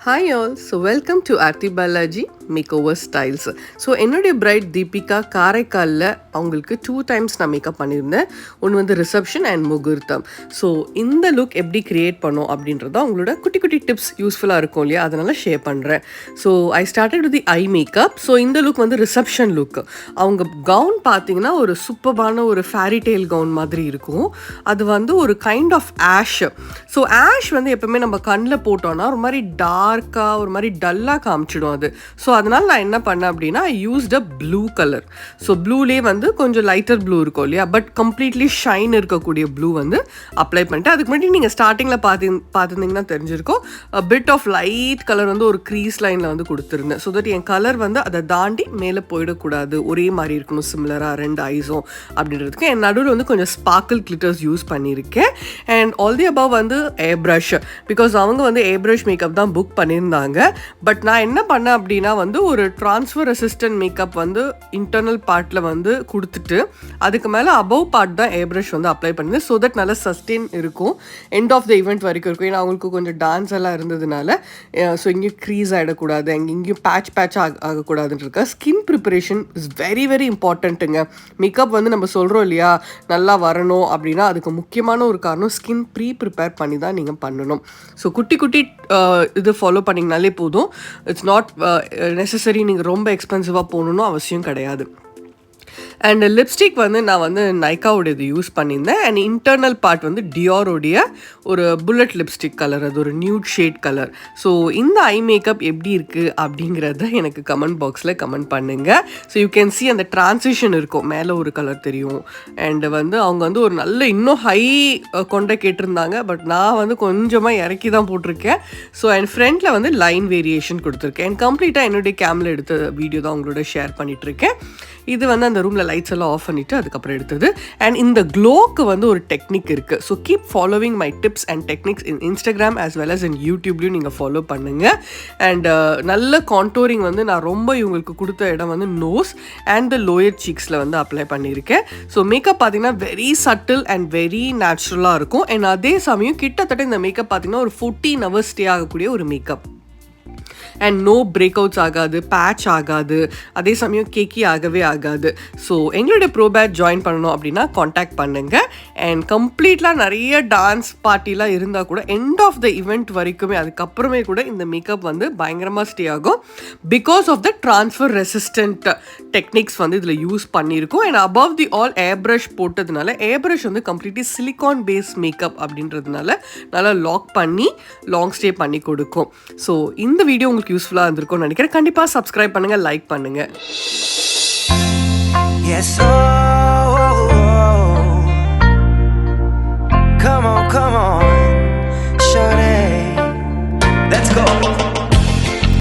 Hi all, so welcome to Aarti Balaji Makeover Styles. So என்னுடைய bright Deepika காரைக்காலில் அவங்களுக்கு 2 times நான் மேக்கப் பண்ணியிருந்தேன். ஒன்று வந்து ரிசப்ஷன் அண்ட் முகூர்த்தம். ஸோ இந்த லுக் எப்படி க்ரியேட் பண்ணோம் அப்படின்றத அவங்களோட குட்டி குட்டி டிப்ஸ் யூஸ்ஃபுல்லாக இருக்கும் இல்லையா, அதனால் ஷேர் பண்ணுறேன். So I started with the eye makeup. So இந்த லுக் வந்து ரிசப்ஷன் லுக். அவங்க கவுன் பார்த்தீங்கன்னா ஒரு சூப்பரான ஒரு ஃபேரி டெய்ல் கவுன் மாதிரி இருக்கும். அது வந்து ஒரு kind of ash. So ash வந்து எப்பவுமே நம்ம கண்ணில் போட்டோன்னா ஒரு மாதிரி டார்க்காக ஒரு மாதிரி டல்லாக காமிச்சிடும் அது. ஸோ அதனால் நான் என்ன பண்ணேன் அப்படின்னா I used a blue colour. So ப்ளூலேயே வந்து கொஞ்சம் லைட்டர் ப்ளூ இருக்கும் இல்லையா, பட் கம்ப்ளீட்லி ஷைன் இருக்கக்கூடிய ப்ளூ வந்து அப்ளை பண்ணிட்டு, அதுக்கு முன்னாடி நீங்கள் ஸ்டார்டிங்கில் பார்த்துருந்தீங்கன்னா தெரிஞ்சிருக்கும் பிட் ஆஃப் லைட் கலர் வந்து ஒரு க்ரீஸ் லைனில் வந்து கொடுத்துருந்தேன். ஸோ தட் என் கலர் வந்து அதை தாண்டி மேலே போயிடக்கூடாது, ஒரே மாதிரி இருக்கணும் சிமிலராக ரெண்டு ஐஸும் அப்படின்றதுக்கு என் நடுவில் வந்து கொஞ்சம் ஸ்பார்க்கிள் கிளிட்டர்ஸ் யூஸ் பண்ணியிருக்கேன். அண்ட் ஆல் தி அபவ் வந்து ஏர் ப்ரஷ், பிகாஸ் அவங்க வந்து ஏர் ப்ரஷ் மேக்கப் தான் புக் பண்ணியிருந்தாங்க. பட் நான் என்ன பண்ணேன் அப்படின்னா வந்து ஒரு ட்ரான்ஸ்ஃபர் ரெசிஸ்டன்ட் மேக்கப் வந்து இன்டர்னல் பார்ட்டில் வந்து கொடுத்துட்டு அதுக்கு மேலே அபவ் பார்ட் தான் ஏர் ப்ரஷ் வந்து அப்ளை பண்ணுது. ஸோ தட் நல்லா சஸ்டெயின் இருக்கும், எண்ட் ஆஃப் த ஈவெண்ட் வரைக்கும் இருக்கும். ஏன்னா அவங்களுக்கு கொஞ்சம் டான்ஸ் எல்லாம் இருந்ததுனால ஸோ இங்கேயும் க்ரீஸ் ஆகிடக்கூடாது, இங்கேயும் பேட்ச் ஆகக்கூடாதுன்றதுக்கா skin preparation is very very இம்பார்ட்டண்ட்டுங்க. மேக்கப் வந்து நம்ம சொல்கிறோம் இல்லையா நல்லா வரணும் அப்படின்னா அதுக்கு முக்கியமான ஒரு காரணம் ஸ்கின் ப்ரிப்பேர் பண்ணி தான் நீங்கள் பண்ணணும். ஸோ குட்டி குட்டி இது ஃபாலோ பண்ணிங்கனாலே போதும். இட்ஸ் நாட் நெசசரி நீங்கள் ரொம்ப எக்ஸ்பென்சிவாக போகணுன்னு அவசியம் கிடையாது. அண்ட் லிப்ஸ்டிக் வந்து நான் வந்து நைக்காவோட இது யூஸ் பண்ணியிருந்தேன். அண்ட் இன்டர்னல் பார்ட் வந்து டியோரோடைய ஒரு புல்லட் லிப்ஸ்டிக் கலர், அது ஒரு நியூட் ஷேட் கலர். ஸோ இந்த ஐ மேக்கப் எப்படி இருக்குது அப்படிங்கிறத எனக்கு கமெண்ட் பாக்ஸில் கமெண்ட் பண்ணுங்கள். ஸோ யூ கேன் சி அந்த ட்ரான்சிஷன் இருக்கும், மேலே ஒரு கலர் தெரியும். அண்டு வந்து அவங்க வந்து ஒரு நல்ல இன்னும் ஹை கொண்ட கேட்டிருந்தாங்க, பட் நான் வந்து கொஞ்சமாக இறக்கி தான் போட்டிருக்கேன். ஸோ அண்ட் ஃப்ரண்ட்டில் வந்து லைன் வேரியேஷன் கொடுத்துருக்கேன். அண்ட் கம்ப்ளீட்டாக என்னுடைய கேமில் எடுத்த வீடியோ தான் உங்களோட ஷேர் பண்ணிகிட்ருக்கேன். இது வந்து அந்த ரூமில் லைட்ஸ் எல்லாம் ஆஃப் பண்ணிவிட்டு அதுக்கப்புறம் எடுத்தது. அண்ட் இந்த க்ளோக்கு வந்து ஒரு டெக்னிக் இருக்குது. So keep following my tips and techniques in Instagram as well as in யூடியூப்லையும் நீங்கள் ஃபாலோ பண்ணுங்கள். அண்ட் நல்ல கான்டோரிங் வந்து நான் ரொம்ப இவங்களுக்கு கொடுத்த இடம் வந்து நோஸ் அண்ட் த லோயர் சீக்ஸில் வந்து அப்ளை பண்ணியிருக்கேன். ஸோ மேக்கப் பார்த்தீங்கன்னா வெரி சட்டில் அண்ட் வெரி நேச்சுரலாக இருக்கும். அண்ட் அதே சமயம் கிட்டத்தட்ட இந்த மேக்கப் பார்த்தீங்கன்னா ஒரு 14 hours ஸ்டே ஆகக்கூடிய ஒரு makeup. And no breakouts ஆகாது, பேட்ச் ஆகாது, அதே சமயம் கேக்கி ஆகவே ஆகாது. ஸோ எங்களுடைய ப்ரோ பேட்ச் ஜாயின் பண்ணணும் அப்படின்னா காண்டாக்ட் பண்ணுங்கள். அண்ட் கம்ப்ளீட்லாம் நிறைய டான்ஸ் பார்ட்டிலாம் இருந்தால் கூட எண்ட் ஆஃப் த இவெண்ட் வரைக்குமே அதுக்கப்புறமே கூட இந்த மேக்கப் வந்து பயங்கரமாக ஸ்டே ஆகும். Because of the transfer resistant techniques வந்து இதில் யூஸ் பண்ணியிருக்கோம். And above the all air brush போட்டதுனால, ஏர் ப்ரஷ் வந்து கம்ப்ளீட்லி சிலிகான் பேஸ் மேக்கப் அப்படின்றதுனால நல்லா லாக் பண்ணி லாங் ஸ்டே பண்ணி கொடுக்கும். ஸோ இந்த வீடியோ உங்களுக்கு யூஸ்ஃபுல்லாக இருந்திருக்கும்னு நினைக்கிறேன். கண்டிப்பாக சப்ஸ்கிரைப் பண்ணுங்கள், லைக் பண்ணுங்கள்.